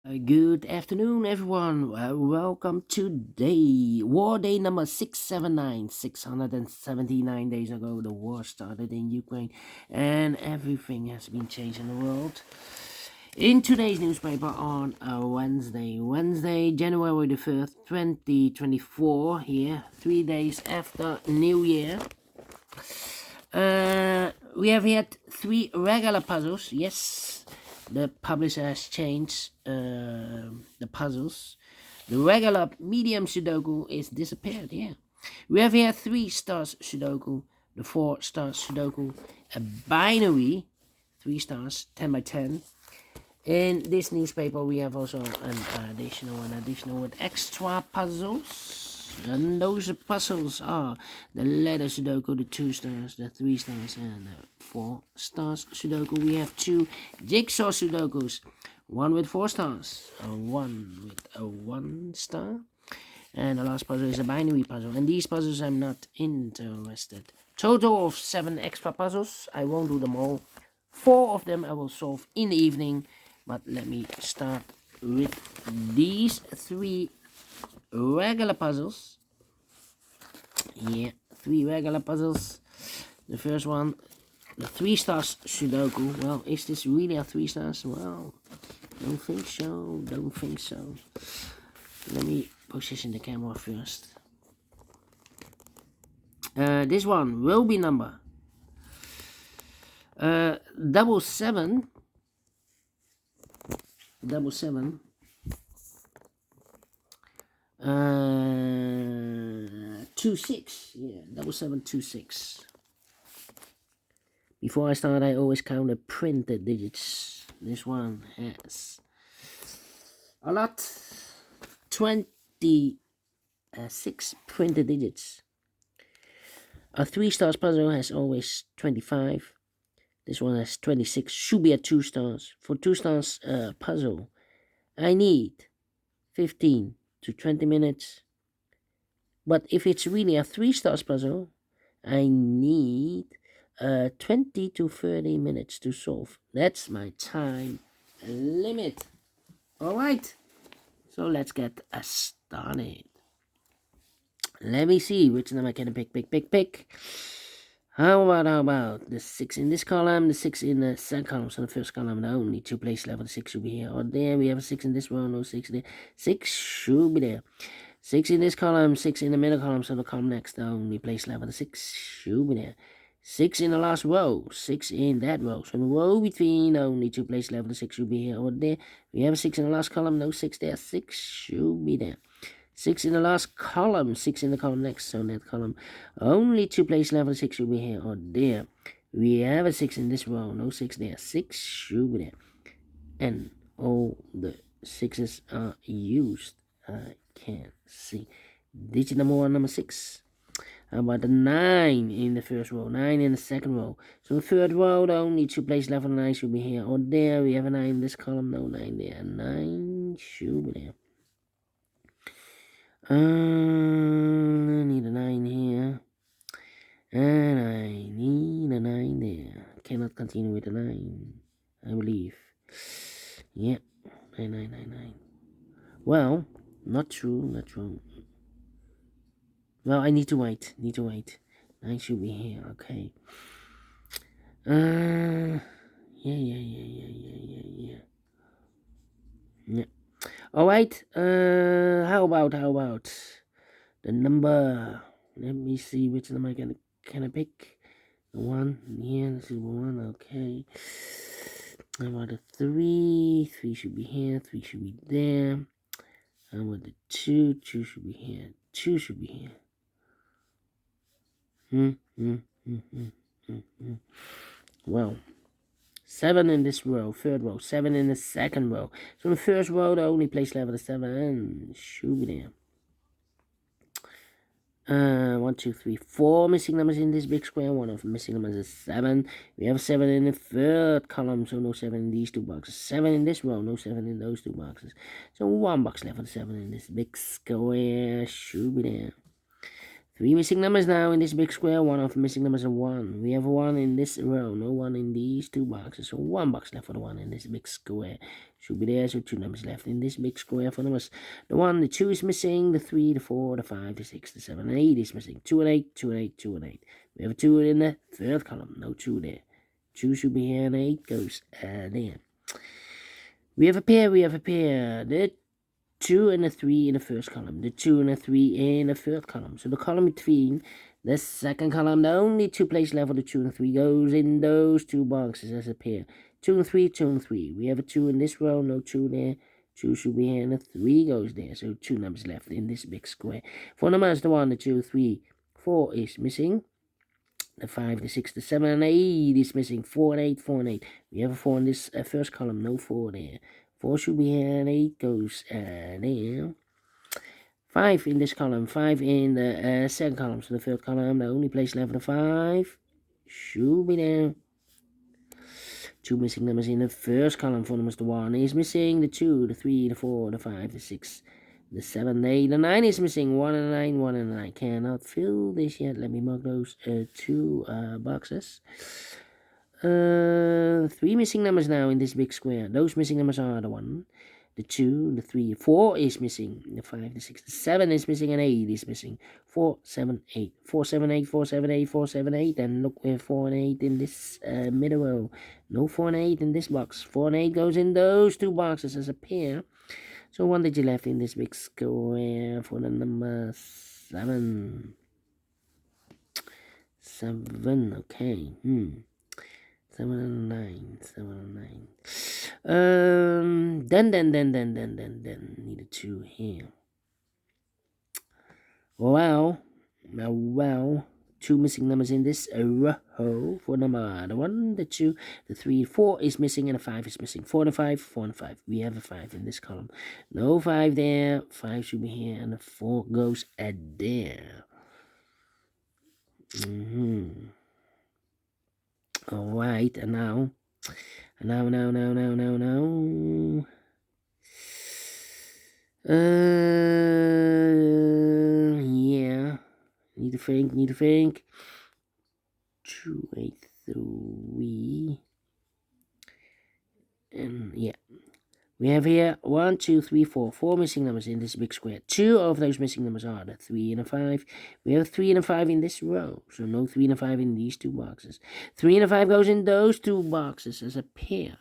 Good afternoon, everyone. Welcome to war day number 679. 679 days ago, the war started in Ukraine, and everything has been changed in the world. In today's newspaper on Wednesday, January the 1st, 2024, here, 3 days after New Year. We have had three regular puzzles. Yes, the publisher has changed the puzzles. The regular medium Sudoku is disappeared. Yeah, we have here 3 stars Sudoku, the 4 stars Sudoku, a binary 3 stars 10 by 10. In this newspaper, we have also an additional with extra puzzles. And those puzzles are the letter Sudoku, the 2 stars, the 3 stars, and the 4 stars Sudoku. We have 2 jigsaw Sudokus, one with 4 stars, one with a 1 star. And the last puzzle is a binary puzzle. And these puzzles I'm not interested. Total of 7 extra puzzles. I won't do them all. 4 of them I will solve in the evening. But let me start with these 3 regular puzzles. Yeah, 3 regular puzzles. The first one, the 3 stars Sudoku. Well, is this really a 3 stars? Well, don't think so. Let me position the camera first. This one will be number 777. 26. Yeah, 7726. Before I start, I always count the printed digits. This one has a lot. 26 printed digits. A 3 stars puzzle has always 25. This one has 26. Should be at 2 stars. For 2 stars puzzle, I need 15 to 20 minutes. But if it's really a 3 stars puzzle, I need 20 to 30 minutes to solve. That's my time limit. Alright, so let's get started. Let me see which number I can pick. How about the 6 in this column, the 6 in the second column? So the first column, the only 2 place level, the 6 should be here or there. We have a 6 in this row, no 6 there. 6 should be there. 6 in this column, 6 in the middle column, so the column next, the only place level, the 6 should be there. 6 in the last row, 6 in that row. So the row between, only 2 place level, the 6 should be here or there. We have a 6 in the last column, no 6 there. 6 should be there. 6 in the last column, 6 in the column next, so that column, only 2 place level, 6 should be here or there. We have a 6 in this row, no 6 there. 6 should be there. And all the 6s are used. I can't see. Digit number 1, number 6. How about the 9 in the first row, 9 in the second row? So the third row, the only 2 place level 9 should be here or there. We have a 9 in this column, no 9 there. 9 should be there. I need a 9 here. And I need a 9 there. Cannot continue with a 9, I believe. Yeah, 9. Well, not true. Well, I need to wait. 9 should be here, okay. Yeah. Alright, how about the number? Let me see which number can I pick. The 1, yeah, this is 1, okay. How about the 3? 3 should be here, 3 should be there. How about the 2? 2 should be here, 2 should be here. Well, 7 in this row, third row, 7 in the second row. So in the first row, the only place level is 7 should be there. 1, 2, 3, 4 missing numbers in this big square. One of the missing numbers is 7. We have 7 in the third column, so no 7 in these 2 boxes. 7 in this row, no 7 in those 2 boxes. So 1 box left for 7 in this big square should be there. 3 missing numbers now in this big square. One of the missing numbers is 1. We have a 1 in this row. No 1 in these 2 boxes. So 1 box left for the 1 in this big square. Should be there. So 2 numbers left in this big square for numbers. The 1, the 2 is missing. The 3, the 4, the 5, the 6, the 7, and 8 is missing. 2 and 8, 2 and 8, 2 and 8. We have a 2 in the third column. No 2 there. 2 should be here and 8 goes there. We have a pair. The 2 and a 3 in the first column, the 2 and a 3 in the third column. So the column between the second column, the only 2 places left for the 2 and 3 goes in those 2 boxes as a pair. 2 and 3, 2 and 3. We have a 2 in this row, no 2 there. 2 should be here and a 3 goes there. So 2 numbers left in this big square. 4 numbers, the 1, the 2, 3, 4 is missing. The 5, the 6, the 7, and 8 is missing. 4 and 8, 4 and 8. We have a 4 in this first column, no 4 there. 4 should be here and 8 goes there. 5 in this column, 5 in the second column, so the third column, the only place left for the 5 should be there. 2 missing numbers in the first column for numbers. The 1 is missing, the 2, the 3, the 4, the 5, the 6, the 7, the 8, the 9 is missing. 1 and a 9, 1 and a 9. Cannot fill this yet. Let me mark those 2 boxes. 3 missing numbers now in this big square. Those missing numbers are the 1, the 2, the 3, 4 is missing. The 5, the 6, the 7 is missing, and 8 is missing. 4, 7, 8. 4, 7, 8, 4, 7, 8, 4, 7, 8. And look, we have 4 and 8 in this middle row. No 4 and 8 in this box. 4 and 8 goes in those 2 boxes as a pair. So 1 digit left in this big square for the number 7. 7, okay. 7 and 9, 7 and 9. Then need a 2 here. Well, 2 missing numbers in this row for number the 1, the 2, the 3, 4 is missing, and a 5 is missing. 4 and a 5, 4 and a 5. We have a 5 in this column. No 5 there. 5 should be here, and the 4 goes there. Alright, and now. Yeah. Need to think. 2, 8, 3. And yeah. We have here 1, 2, 3, 4. 4 missing numbers in this big square. 2 of those missing numbers are the 3 and a 5. We have 3 and a 5 in this row. So no 3 and a 5 in these 2 boxes. 3 and a 5 goes in those 2 boxes as a pair.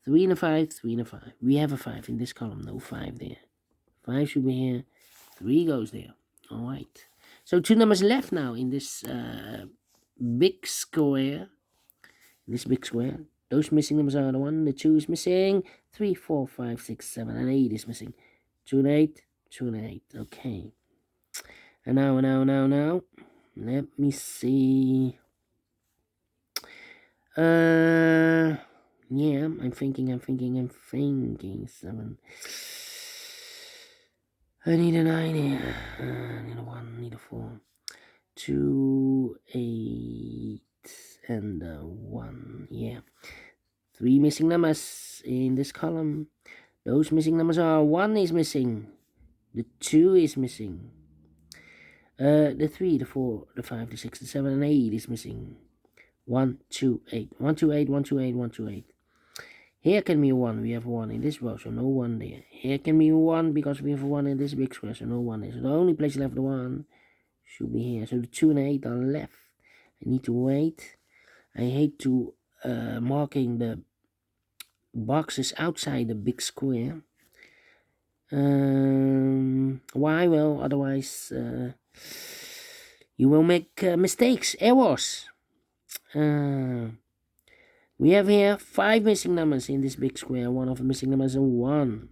3 and a 5, 3 and a 5. We have a 5 in this column. No 5 there. 5 should be here. 3 goes there. Alright. So 2 numbers left now in this big square. Those missing numbers are the 1, the 2 is missing. 3, 4, 5, 6, 7, and 8 is missing. 2 and 8, 2 and 8. Okay. And now. Let me see. Yeah, I'm thinking. 7. I need a 9 here. I need a 1, need a 4. 2, 8, and 1. Yeah. 3 missing numbers in this column. Those missing numbers are 1 is missing. The 2 is missing. The 3, the 4, the 5, the 6, the 7, and 8 is missing. 1, 2, 8. 1, 2, 8, 1, 2, 8, 1, 2, 8. Here can be a 1. We have 1 in this row, so no 1 there. Here can be 1 because we have 1 in this big square, so no 1 there. So the only place left the 1 should be here. So the 2 and 8 are left. I need to wait. I hate to marking the boxes outside the big square. Why? Well, otherwise you will make mistakes, errors. We have here 5 missing numbers in this big square. One of the missing numbers is a 1.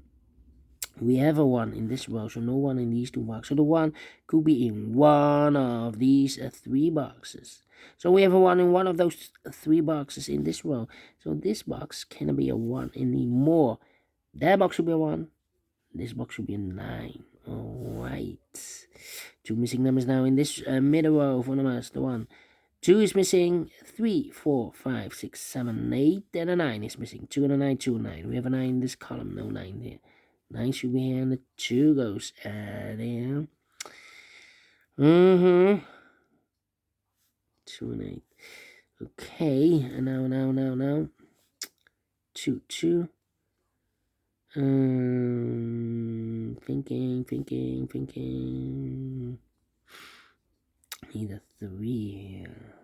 We have a 1 in this row, so no 1 in these 2 boxes. So the 1 could be in one of these 3 boxes. So we have a 1 in one of those 3 boxes in this row. So this box cannot be a 1 anymore. That box should be a 1. This box should be a 9. Alright. 2 missing numbers now in this middle row for numbers. The 1. 2 is missing. 3, 4, 5, 6, 7, 8. And a 9 is missing. 2 and a 9, 2 and 9. We have a 9 in this column. No 9 there. 9 should be here, and the 2 goes there. 2 and 8. Okay, and now. 2, 2. Thinking. Need a 3 here.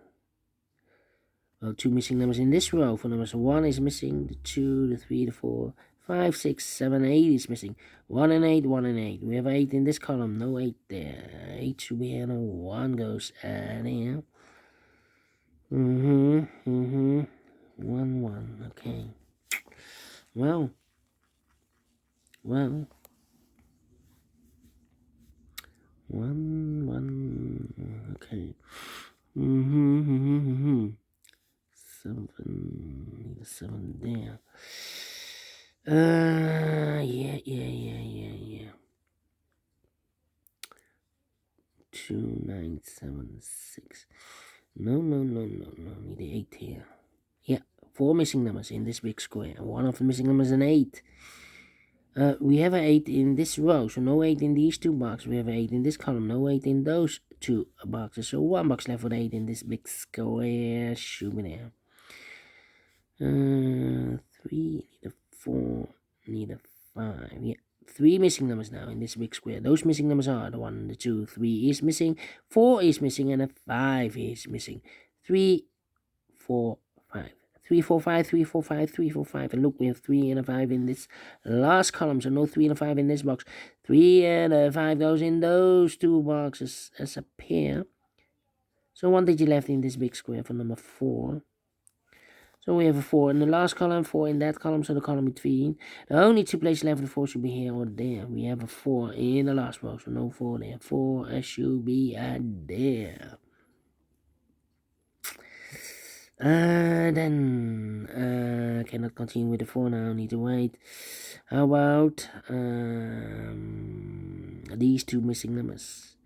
Well, 2 missing numbers in this row. For numbers 1 is missing, the 2, the 3, the 4, 5, 6, 7, 8 is missing. 1 and 8, 1 and 8. We have 8 in this column, no 8 there. 8 should be here, no 1 goes there. 1, 1, okay. Well. 1, 1, okay. 7, need a 7 there. Yeah. 2, 9, 7, 6. No, need the 8 here. Yeah, 4 missing numbers in this big square. One of the missing numbers is an 8. We have an 8 in this row, so no 8 in these 2 boxes. We have an 8 in this column, no 8 in those 2 boxes. So 1 box left with 8 in this big square. Shoot me there. 3, need a 4, need a 5. Yeah, 3 missing numbers now in this big square. Those missing numbers are the 1, the 2, 3 is missing, 4 is missing, and a 5 is missing. 3, 4, 5. 3, 4, 5, 3, 4, 5, 3, 4, 5. And look, we have 3 and a 5 in this last column. So no 3 and a 5 in this box. 3 and a 5 goes in those 2 boxes as a pair. So 1 digit left in this big square for number 4. So we have a 4 in the last column, 4 in that column, so the column between. The only 2 places left for the 4 should be here or there. We have a 4 in the last row, so no 4 there. 4 should be there. Then cannot continue with the 4 now, need to wait. How about these 2 missing numbers?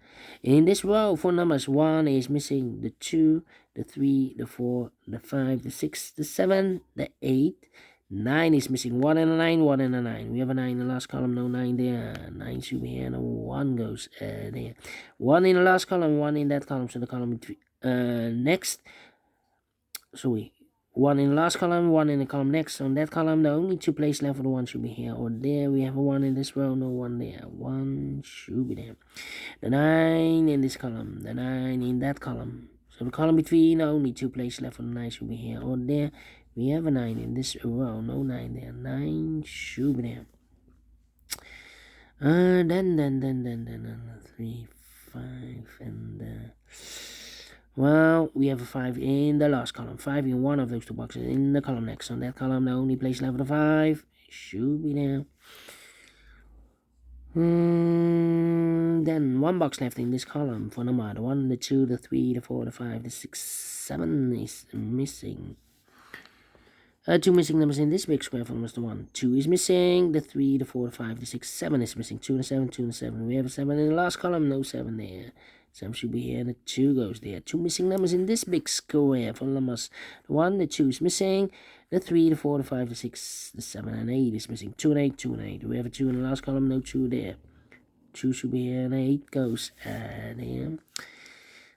In this row, 4 numbers, 1 is missing, the 2, the 3, the 4, the 5, the 6, the 7, the 8, 9 is missing, 1 and a 9, 1 and a 9. We have a 9 in the last column, no 9 there. 9 should be here, no 1 goes there. 1 in the last column, 1 in that column, so the column between. Next. Sorry, 1 in the last column, 1 in the column next. On that column, the only 2 places left for the 1 should be here or there. We have a 1 in this row, no 1 there. 1 should be there. The 9 in this column, the 9 in that column. So the column between, only 2 places left for the 9 should be here or there. We have a 9 in this row, no 9 there. 9 should be there. Then 3, 5, and well, we have a 5 in the last column. 5 in one of those 2 boxes in the column next. On that column, the only place left for the 5 should be there. Then 1 box left in this column for number the 1, the 2, the 3, the 4, the 5, the 6, 7 is missing. 2 missing numbers in this big square for numbers the 1. 2 is missing, the 3, the 4, the 5, the 6, 7 is missing. 2 and a 7, 2 and a 7. We have a 7 in the last column, no 7 there. 7 should be here, and the 2 goes there. 2 missing numbers in this big square for numbers the 1, the 2 is missing, the 3, the 4, the 5, the 6, the 7, and 8 is missing. 2 and 8, 2 and 8. We have a 2 in the last column, no 2 there. 2 should be here, and 8 goes there.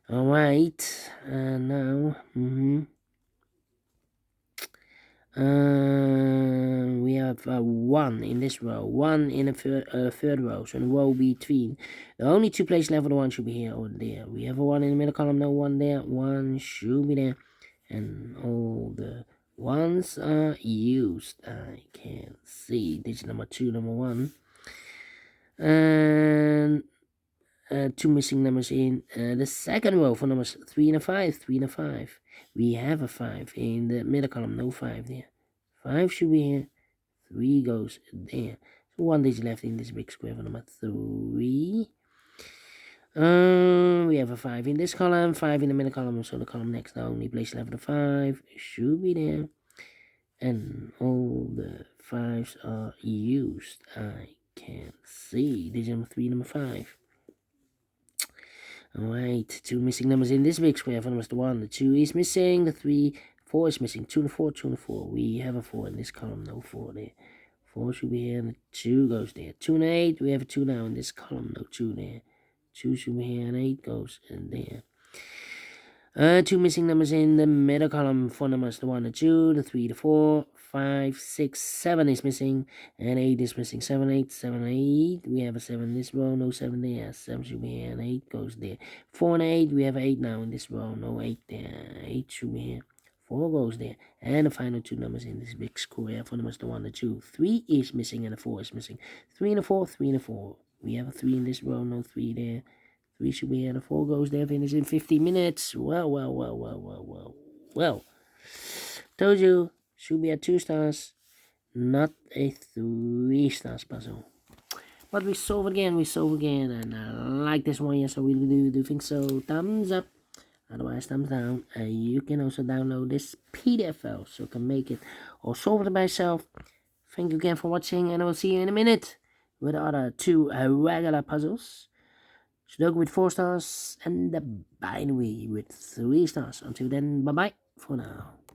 Alright, and now, we have 1 in this row, 1 in a third row, so in the row between. The only 2 places left for the 1 should be here or there. We have a 1 in the middle column, no 1 there. 1 should be there, and all the 1s are used. I can't see digit number 2, number 1, and 2 missing numbers in the second row for numbers 3 and a 5, 3 and a 5. We have a 5 in the middle column, no 5 there. 5 should be here, 3 goes there. So 1 digit left in this big square for number 3. We have a 5 in this column, 5 in the middle column, so the column next, the only place left for the 5 should be there. And all the 5s are used. I can't see digit number 3, number 5. Alright, 2 missing numbers in this big square for numbers the 1. The 2 is missing, the 3, 4 is missing, 2 and 4, 2 and 4. We have a 4 in this column, no 4 there. 4 should be here, and the 2 goes there. 2 and 8, we have a 2 now in this column, no 2 there. 2 should be here, and 8 goes in there. 2 missing numbers in the middle column. 4 numbers, the 1, the 2, the 3, the 4, 5, 6, 7 is missing, and 8 is missing. 7, 8, 7, 8. We have a 7 in this row, no 7 there. 7 should be here, and 8 goes there. 4 and 8, we have 8 now in this row, no 8 there. 8 should be here. 4 goes there, and the final 2 numbers in this big square. 4 numbers, the 1, the 2. 3 is missing, and the 4 is missing. 3 and a 4, 3 and a 4. We have a 3 in this row, no 3 there. 3 should be here, and the 4 goes there. Finish in 15 minutes. Well. Told you, should be at 2 stars, not a 3 stars puzzle. But we solve again, and I like this one, yes, I really do think so. Thumbs up. Otherwise, thumbs down. You can also download this PDF file so you can make it or solve it by yourself. Thank you again for watching, and I will see you in a minute with the other 2 regular puzzles. Sudoku with 4 stars and the binary with 3 stars. Until then, bye bye for now.